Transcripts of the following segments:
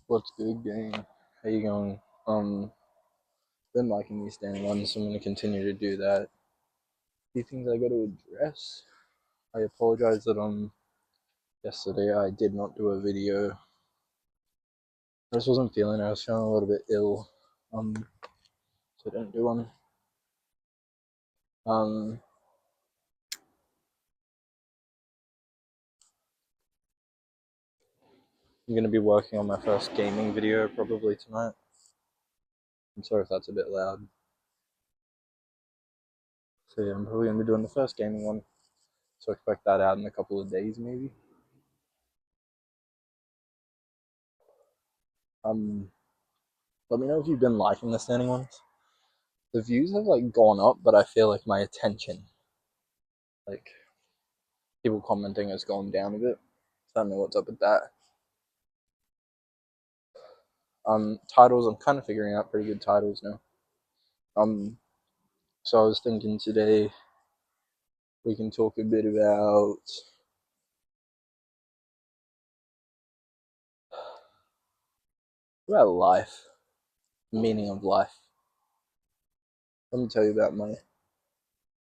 What's good, gang? How you going? Been liking these standing ones, so I'm gonna continue to do that. A few things I got to address. I apologize that yesterday I did not do a video. I just wasn't feeling it. I was feeling a little bit ill. So I didn't do one. Um, I'm gonna be working on my first gaming video probably tonight. I'm sorry if that's a bit loud. So yeah, I'm probably gonna be doing the first gaming one. So expect that out in a couple of days, maybe. Um, Let me know if you've been liking the standing ones. The views have like gone up, but I feel like my attention, like people commenting, has gone down a bit. So I don't know what's up with that. Titles, I'm kind of figuring out pretty good titles now. So I was thinking today we can talk a bit about life, meaning of life. Let me tell you about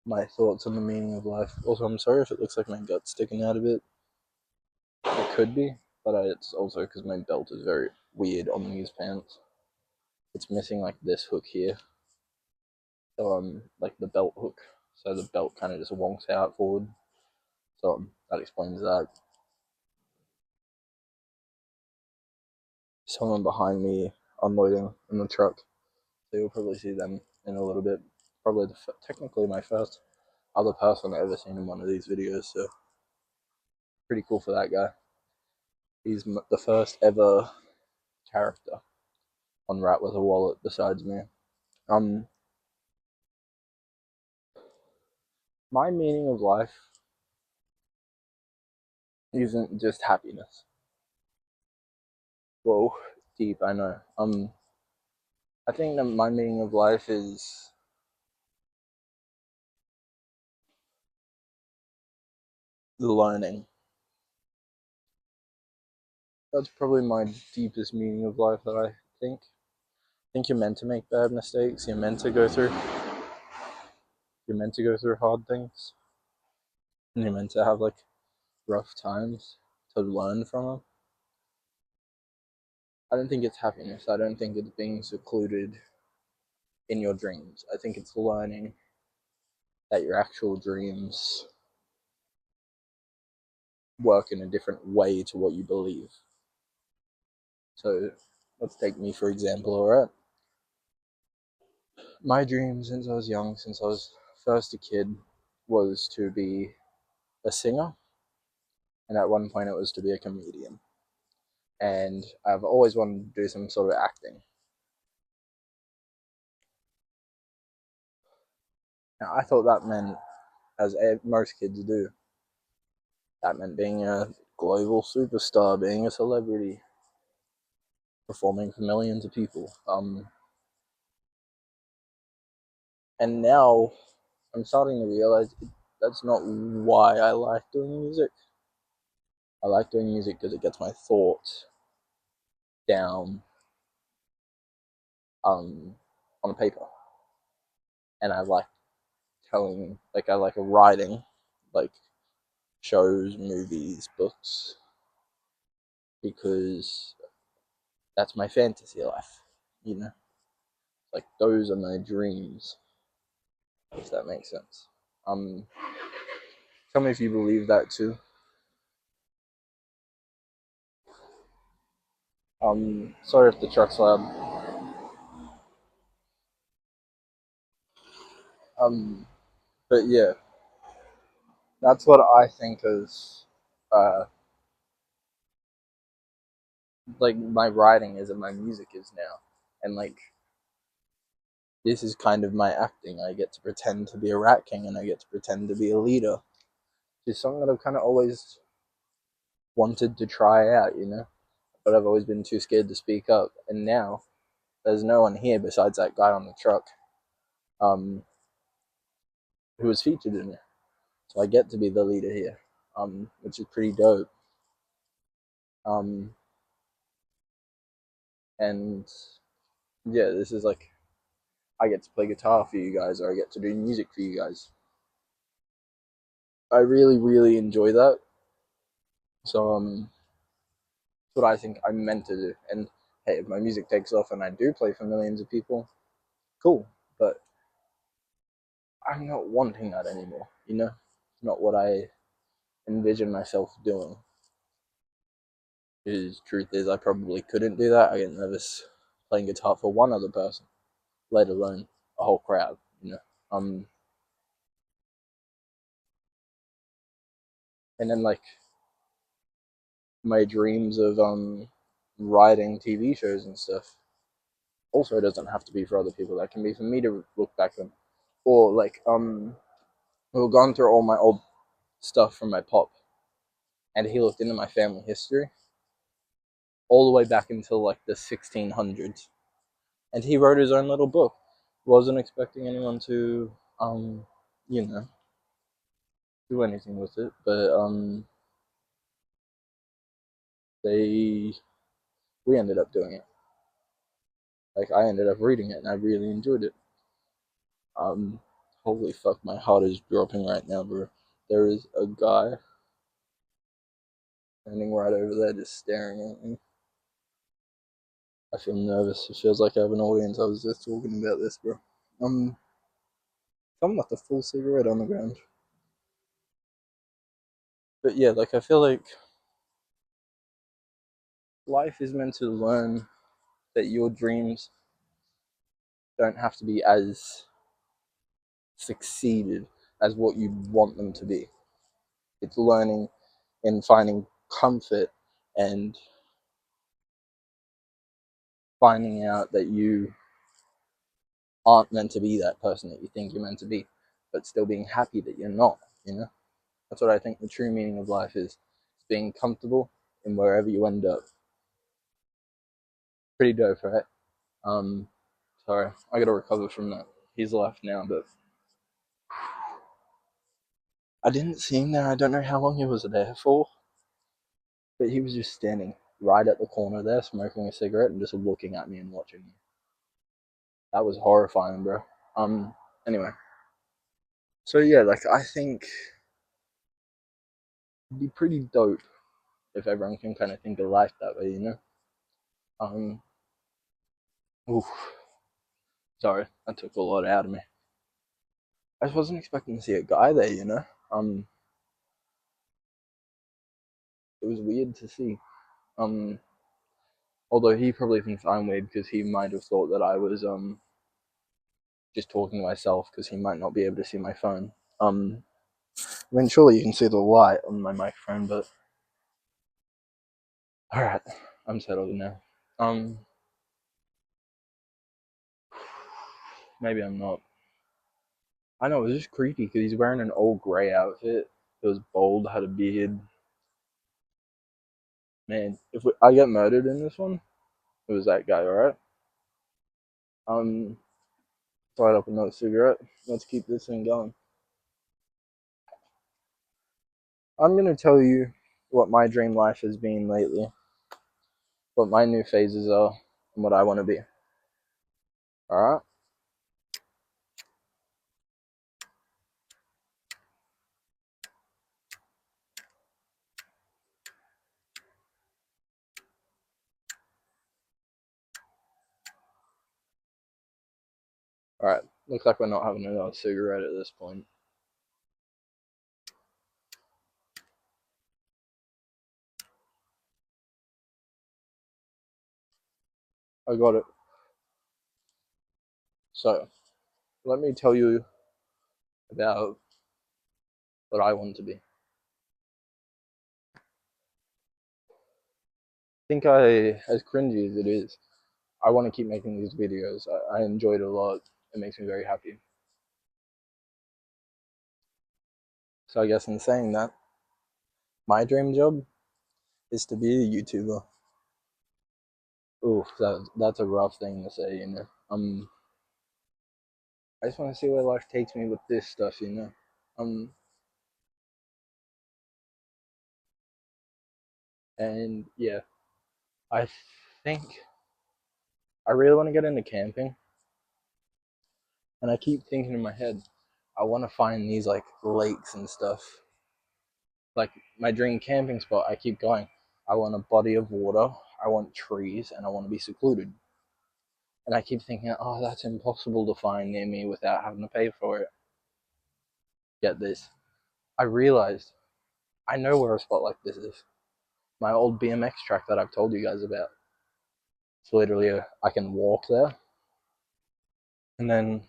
my thoughts on the meaning of life. Also, I'm sorry if it looks like my gut's sticking out a bit. It could be, but it's also because my belt is very weird on these pants. It's missing like this hook here. So like the belt hook. So the belt kind of just wonks out forward. So that explains that. Someone behind me unloading in the truck. So you'll probably see them in a little bit. Probably technically my first other person I've ever seen in one of these videos. So pretty cool for that guy. He's the first ever character on Rat with a wallet besides me. Um, my meaning of life isn't just happiness. Whoa, deep, I know. I think that my meaning of life is learning. That's probably my deepest meaning of life that I think. I think you're meant to make bad mistakes. You're meant to go through hard things. And you're meant to have like rough times to learn from them. I don't think it's happiness. I don't think it's being secluded in your dreams. I think it's learning that your actual dreams work in a different way to what you believe. So let's take me for example, alright? My dream since I was young, since I was first a kid, was to be a singer, and at one point it was to be a comedian. And I've always wanted to do some sort of acting. Now, I thought that meant, as most kids do, that meant being a global superstar, being a celebrity, performing for millions of people. And now I'm starting to realize that's not why I like doing music. I like doing music because it gets my thoughts down on a paper, and I like I like writing, like shows, movies, books, because that's my fantasy life, you know? Like, those are my dreams, if that makes sense. Um, Tell me if you believe that too. Sorry if the truck's loud. Um, but yeah, that's what I think is, uh, like my writing is and my music is now. And like, this is kind of my acting. I get to pretend to be a rat king and I get to pretend to be a leader. It's something that I've kind of always wanted to try out, you know? But I've always been too scared to speak up. And now there's no one here besides that guy on the truck, um, who was featured in it. So I get to be the leader here, which is pretty dope. Um, And yeah, this is like I get to play guitar for you guys, or I get to do music for you guys. I really, really enjoy that. So that's what I think I'm meant to do. And hey, if my music takes off and I do play for millions of people, cool. But I'm not wanting that anymore. You know, it's not what I envision myself doing. Because truth is, I probably couldn't do that. I get nervous playing guitar for one other person, let alone a whole crowd. You know, um, and then like my dreams of writing TV shows and stuff also doesn't have to be for other people. That can be for me to look back on, or like we've gone through all my old stuff from my pop, and he looked into my family history all the way back until like the 1600s, and he wrote his own little book. Wasn't expecting anyone to you know do anything with it, but they we ended up doing it. Like I ended up reading it, and I really enjoyed it. Um, Holy fuck, my heart is dropping right now, bro. There is a guy standing right over there, just staring at me. I feel nervous. It feels like I have an audience. I was just talking about this, bro. Someone left a full cigarette on the ground. But yeah, like I feel like life is meant to learn that your dreams don't have to be as succeeded as what you want them to be. It's learning and finding comfort and finding out that you aren't meant to be that person that you think you're meant to be, but still being happy that you're not, you know? That's what I think the true meaning of life is. It's being comfortable in wherever you end up. Pretty dope, right? Um, Sorry, I gotta recover from that. He's left now, but I didn't see him there. I don't know how long he was there for, but he was just standing right at the corner there, smoking a cigarette and just looking at me and watching me. That was horrifying, bro. Anyway, so yeah, like I think it'd be pretty dope if everyone can kind of think of life that way, you know? Um, oof, sorry, that took a lot out of me. I just wasn't expecting to see a guy there, you know? Um, it was weird to see. Um, Although he probably thinks I'm weird because he might have thought that I was just talking to myself because he might not be able to see my phone. I mean, surely you can see the light on my microphone, but all right, I'm settled now. Um, Maybe I'm not. I know it was just creepy because he's wearing an old grey outfit. It was bald, had a beard. Man, I get murdered in this one, it was that guy. All right. Um, Light up another cigarette. Let's keep this thing going. I'm gonna tell you what my dream life has been lately, what my new phases are, and what I want to be. All right. All right. Looks like we're not having another cigarette at this point. I got it. So let me tell you about what I want to be. I think as cringy as it is, I want to keep making these videos. I enjoyed it a lot. It makes me very happy. So I guess in saying that, my dream job is to be a YouTuber. Oof, that's a rough thing to say, you know. I just want to see where life takes me with this stuff, you know. Um, and yeah, I think I really want to get into camping, and I keep thinking in my head, I want to find these like lakes and stuff. Like my dream camping spot, I keep going. I want a body of water, I want trees, and I want to be secluded. And I keep thinking, oh, that's impossible to find near me without having to pay for it. Get this. I realized I know where a spot like this is. My old BMX track that I've told you guys about. It's literally I can walk there, and then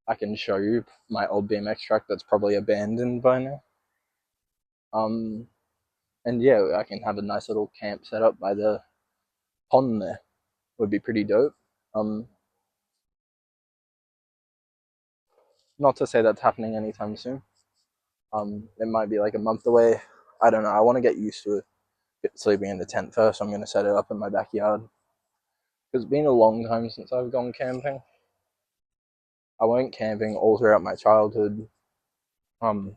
I can show you my old BMX track that's probably abandoned by now. Um, and yeah, I can have a nice little camp set up by the pond there. Would be pretty dope. Um, Not to say that's happening anytime soon. It might be like a month away. I don't know. I want to get used to it, sleeping in the tent first. I'm going to set it up in my backyard. Because it's been a long time since I've gone camping. I went camping all throughout my childhood, um,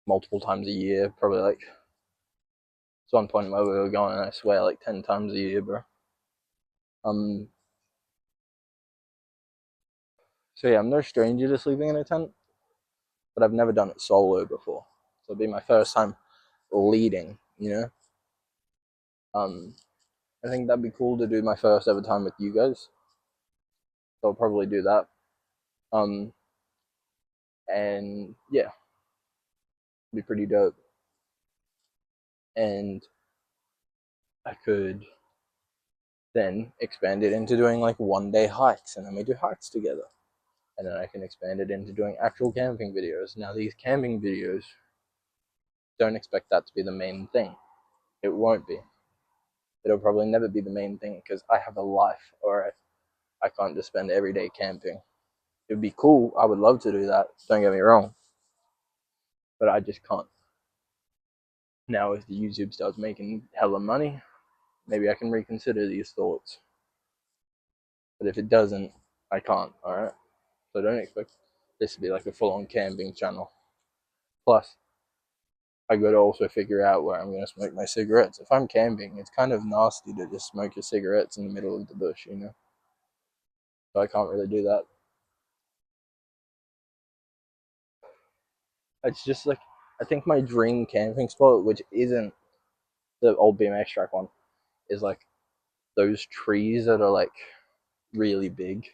multiple times a year. Probably like, it's one point where we were going, I swear, like 10 times a year, bro. Um, so yeah, I'm no stranger to sleeping in a tent, but I've never done it solo before. So it'll be my first time leading, you know? Um, I think that'd be cool to do my first ever time with you guys. So I'll probably do that. Um, and yeah, it'd be pretty dope. And I could then expand it into doing like 1 day hikes, and then we do hikes together. And then I can expand it into doing actual camping videos. Now, these camping videos, don't expect that to be the main thing. It won't be. It'll probably never be the main thing because I have a life, or I can't just spend every day camping. It would be cool. I would love to do that. Don't get me wrong, but I just can't. Now, if the YouTube starts making hella money, maybe I can reconsider these thoughts. But if it doesn't, I can't. All right. So don't expect this to be like a full-on camping channel. Plus, I got to also figure out where I'm going to smoke my cigarettes. If I'm camping, it's kind of nasty to just smoke your cigarettes in the middle of the bush, you know? So I can't really do that. It's just like, I think my dream camping spot, which isn't the old BMX track one, is like those trees that are like really big,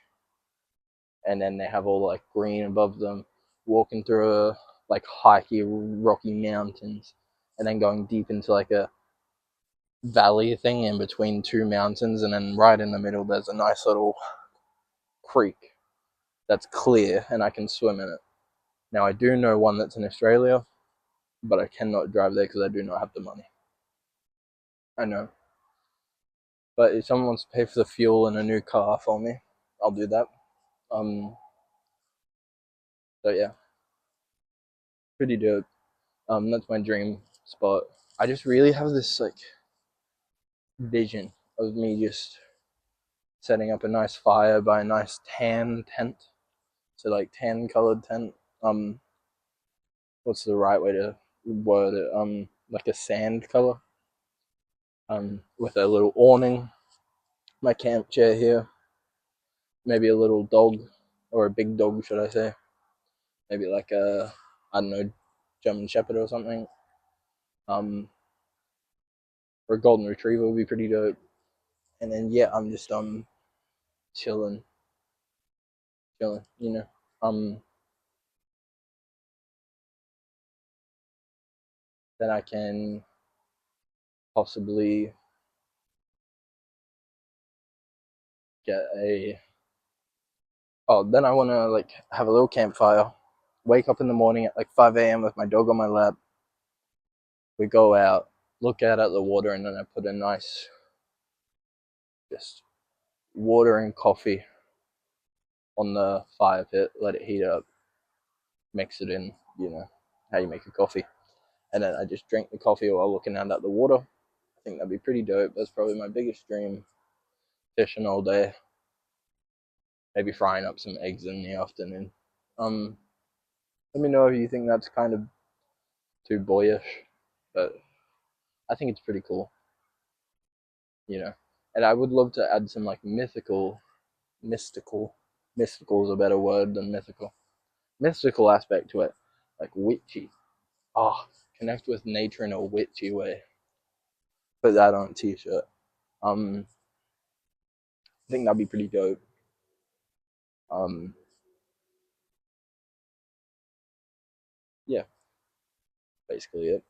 and then they have all like green above them, walking through a like hikey, rocky mountains, and then going deep into like a valley thing in between two mountains, and then right in the middle there's a nice little creek that's clear and I can swim in it. Now I do know one that's in Australia, but I cannot drive there because I do not have the money. I know. But if someone wants to pay for the fuel and a new car for me, I'll do that. Um, so yeah, pretty dope. That's my dream spot. I just really have this like vision of me just setting up a nice fire by a nice tan tent. So like tan colored tent. What's the right way to word it? Like a sand color. With a little awning. My camp chair here. Maybe a little dog, or a big dog, should I say? Maybe like a, I don't know, German Shepherd or something. Um, or a golden retriever would be pretty dope. And then yeah, I'm just chilling, chilling. You know, um, then I can possibly get a. Oh, then I want to like have a little campfire. Wake up in the morning at like 5 a.m. with my dog on my lap. We go out, look out at the water, and then I put a nice, just water and coffee on the fire pit, let it heat up, mix it in, you know, how you make a coffee. And then I just drink the coffee while looking out at the water. I think that'd be pretty dope. That's probably my biggest dream. Fishing all day, maybe frying up some eggs in the afternoon. Um, Let me know if you think that's kind of too boyish, but I think it's pretty cool, you know. And I would love to add some like mystical, mystical is a better word than mythical, mystical aspect to it, like witchy. Ah, oh, connect with nature in a witchy way. Put that on a t-shirt. I think that'd be pretty dope. Um, yeah, basically it.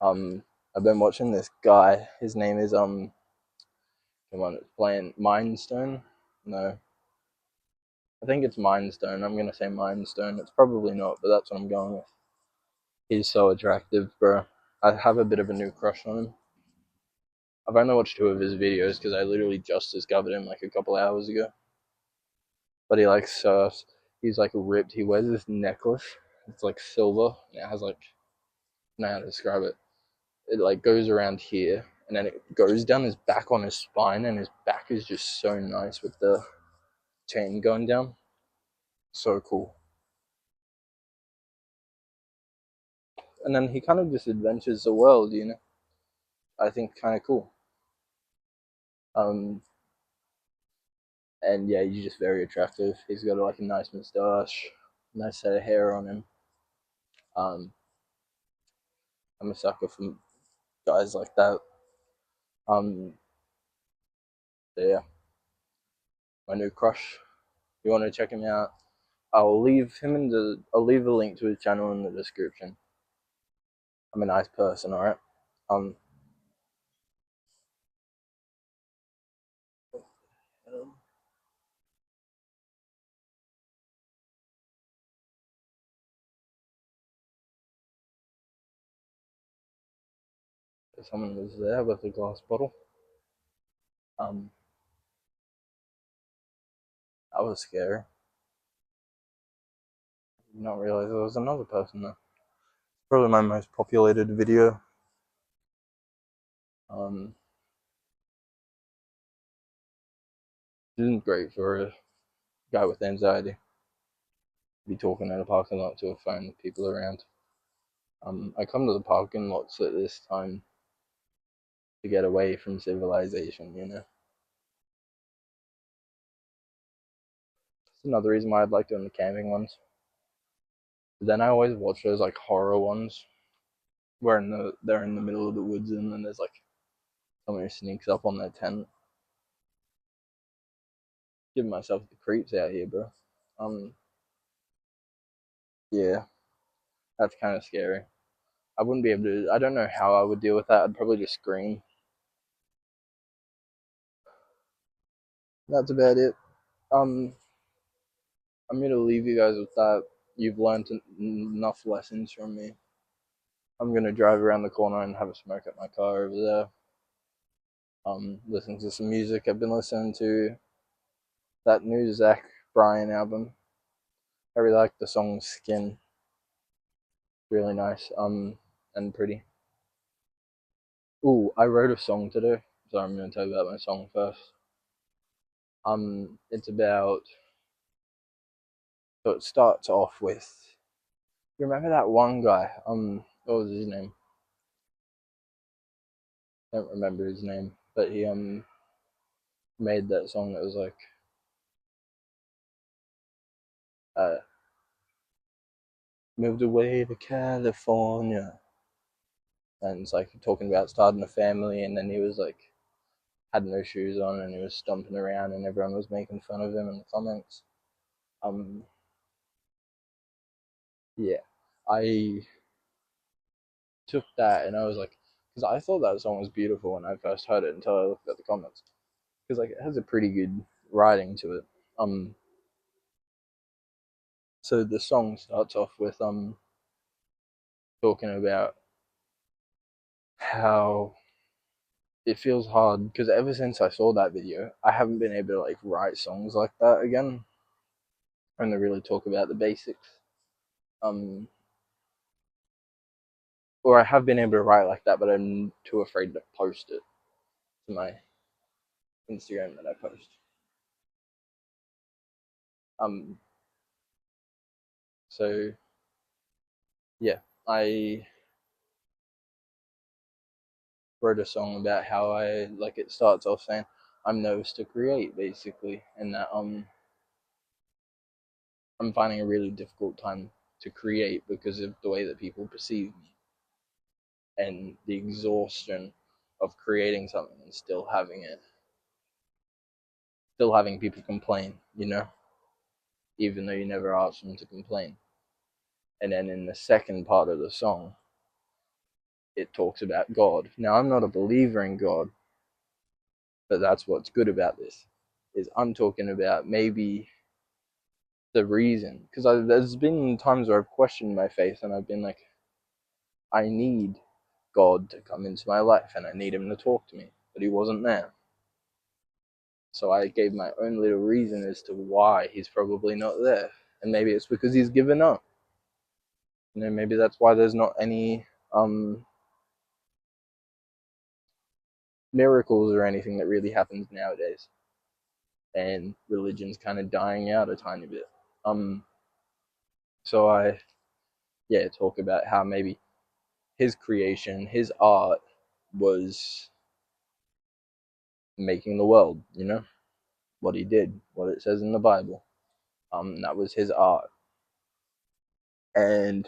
I've been watching this guy. His name is come on, it's playing Mindstone. No, I think it's Mindstone. I'm gonna say Mindstone. It's probably not, but that's what I'm going with. He's so attractive, bro. I have a bit of a new crush on him. I've only watched two of his videos because I literally just discovered him like a couple hours ago. But he like surfs. He's like ripped. He wears this necklace. It's like silver. And it has like, I don't know how to describe it. It like goes around here and then it goes down his back on his spine, and his back is just so nice with the chain going down. So cool. And then he kind of just adventures the world, you know. I think kind of cool. Um, and yeah, he's just very attractive. He's got like a nice moustache, nice set of hair on him. Um, I'm a sucker for guys like that. Um, so yeah, my new crush. You want to check him out? I'll leave a link to his channel in the description. I'm a nice person, all right. Um, someone was there with a glass bottle. Um, that was scary. Did not realize there was another person there. Probably my most populated video. Um, isn't great for a guy with anxiety. Be talking in a parking lot to a phone with people around. I come to the parking lots at this time to get away from civilization, you know. It's another reason why I'd like doing the camping ones. But then I always watch those like horror ones where they're in the middle of the woods and then there's like someone who sneaks up on their tent. Giving myself the creeps out here, bro. Um, yeah, that's kind of scary. I wouldn't be able to. I don't know how I would deal with that. I'd probably just scream. That's about it. Um, I'm gonna leave you guys with that. You've learned enough lessons from me. I'm gonna drive around the corner and have a smoke at my car over there. Listen to some music. I've been listening to that new Zach Bryan album. I really like the song "Skin." Really nice. And pretty. Ooh, I wrote a song today. So I'm gonna tell you about my song first. It's about. So it starts off with. You remember that one guy? What was his name? I don't remember his name, but he made that song that was like uh moved away to California, and it's like talking about starting a family, and then he was like had no shoes on and he was stomping around, and everyone was making fun of him in the comments. Um, yeah, I took that and I was like, because I thought that song was beautiful when I first heard it until I looked at the comments, because like it has a pretty good writing to it. Um, so the song starts off with talking about how it feels hard because ever since I saw that video, I haven't been able to like write songs like that again and to really talk about the basics. Um, or I have been able to write like that, but I'm too afraid to post it to my Instagram that I post. Um, so yeah, I wrote a song about how it starts off saying I'm nervous to create, basically, and that I'm finding a really difficult time to create because of the way that people perceive me and the exhaustion of creating something and still having people complain, even though you never ask them to complain. And then in the second part of the song, it talks about God. Now, I'm not a believer in God, but that's what's good about this, is I'm talking about maybe the reason, because there's been times where I've questioned my faith and I've been like, I need God to come into my life and I need him to talk to me, but he wasn't there. So I gave my own little reason as to why he's probably not there. And maybe it's because he's given up. Maybe that's why there's not any miracles or anything that really happens nowadays. And religion's kind of dying out a tiny bit. So I talk about how maybe his creation, his art was making the world, what he did, what it says in the Bible. That was his art. And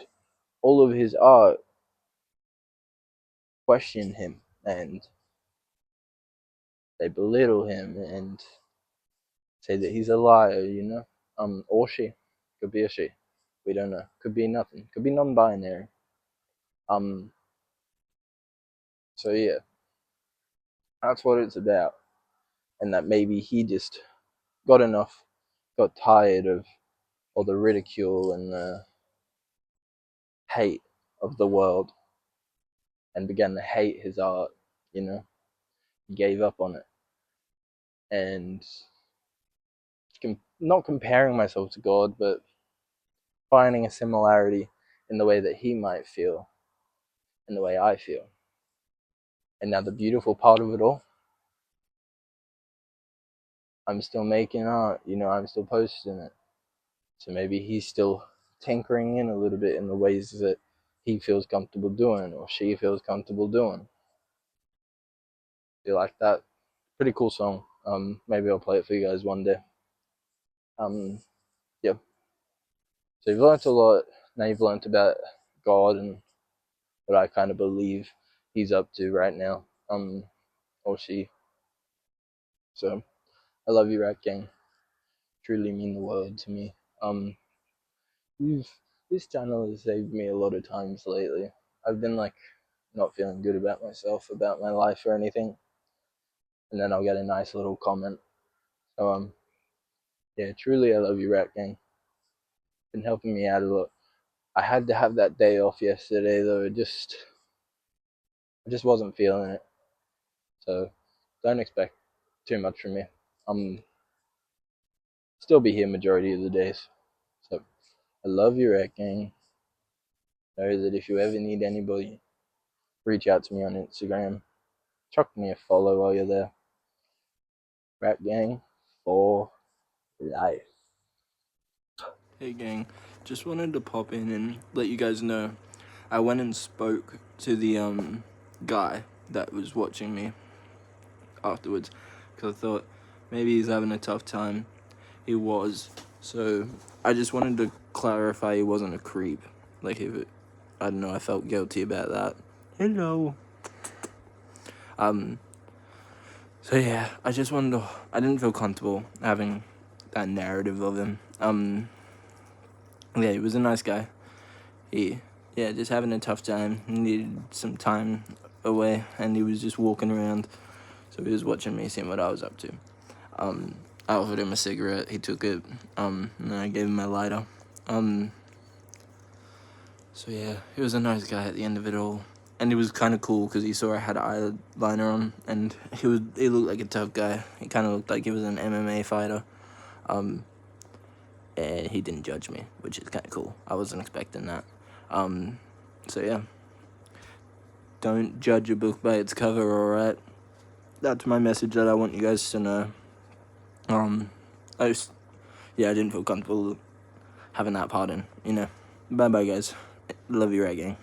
all of his art question him and they belittle him and say that he's a liar, or she. Could be a she. We don't know. Could be nothing. Could be non-binary. Um, so yeah, that's what it's about. And that maybe he just got tired of all the ridicule and the hate of the world and began to hate his art, He gave up on it. And not comparing myself to God, but finding a similarity in the way that he might feel and the way I feel. And now the beautiful part of it all, I'm still making art, I'm still posting it. So maybe he's still tinkering in a little bit in the ways that he feels comfortable doing or she feels comfortable doing. You like that? Pretty cool song. Maybe I'll play it for you guys one day. Yeah. So you've learnt a lot. Now you've learnt about God and what I kind of believe he's up to right now. Or she. So I love you, Rat Gang. Truly mean the world to me. You've this channel has saved me a lot of times lately. I've been like not feeling good about myself, about my life or anything, and then I'll get a nice little comment. So yeah, truly I love you, Rat Gang. Been helping me out a lot. I had to have that day off yesterday though. I just wasn't feeling it. So don't expect too much from me. I'm still be here majority of the days. So I love you, Rat Gang. Know that if you ever need anybody, reach out to me on Instagram. Chuck me a follow while you're there. Rat Gang for life. Hey gang, just wanted to pop in and let you guys know I went and spoke to the guy that was watching me afterwards because I thought maybe he's having a tough time. He was. So I just wanted to clarify he wasn't a creep. I don't know, I felt guilty about that. Hello. So yeah, I didn't feel comfortable having that narrative of him. Yeah, he was a nice guy. Just having a tough time, needed some time away, and he was just walking around. So he was watching me, seeing what I was up to. I offered him a cigarette, he took it, and then I gave him my lighter. So yeah, he was a nice guy at the end of it all. And it was kind of cool because he saw I had eyeliner on, and he looked like a tough guy. He kind of looked like he was an MMA fighter. And he didn't judge me, which is kind of cool. I wasn't expecting that. So yeah, don't judge a book by its cover, alright? That's my message that I want you guys to know. I didn't feel comfortable having that part in, Bye-bye, guys. Love you, Rat Gang.